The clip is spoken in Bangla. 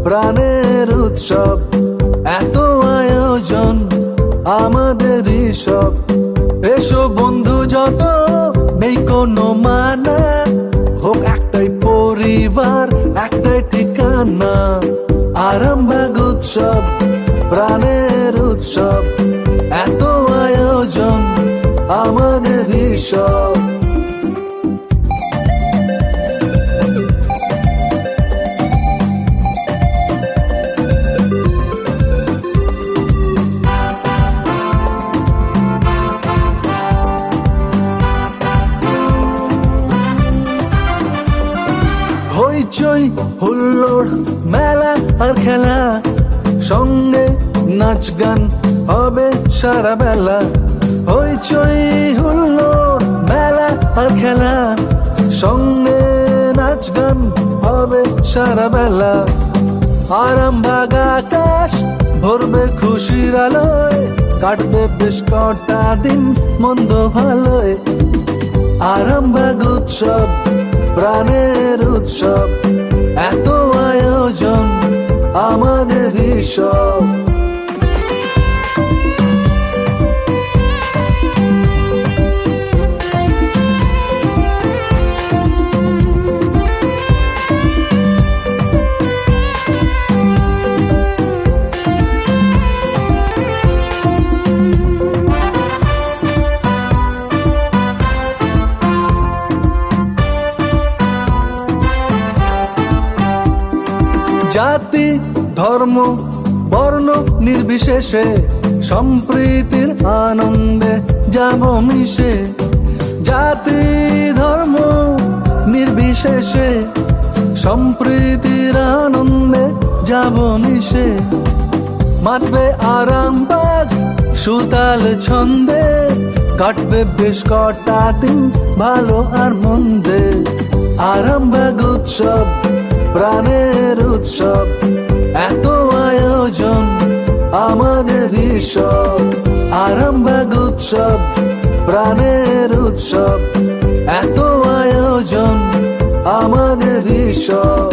প্রাণের উৎসব, এত আয়োজন আমাদেরই সব। এসো বন্ধু যত, নেই কোনো মানা, হোক একটাই পরিবার, একটাই ঠিকানা। আরামবাগ উৎসব, প্রাণের উৎসব, এত আয়োজন আমাদেরই সব। হইচই হুল্লোড়, মেলা আর খেলা, সঙ্গে নাচ গান হবে সারা বেলা। হইচই হুল্লোড়, মেলা আর খেলা, সঙ্গে নাচ গান হবে সারা বেলা। আরামবাগ আকাশ ভরবে খুশির আলোয়, কাটবে বেশ কটা দিন মন্দ ভালোয়। আরামবাগ উৎসব, প্রাণের উৎসব, এত আয়োজন আমাদেরই সব। জাতি ধর্ম বর্ণ নির্বিশেষে, সম্প্রীতির আনন্দে যাব মিশে। জাতি ধর্ম নির্বিশেষে, সম্প্রীতির আনন্দে যাব মিশে। মাতবে আরামবাগ সুতাল ছন্দে, কাটবে বেশ কটা দিন ভালো আর মন্দে। আরামবাগ উৎসব, প্রাণের উৎসব, এত আয়োজন আমাদেরই সব। আরামবাগ উৎসব, প্রাণের উৎসব, এত আয়োজন আমাদেরই সব।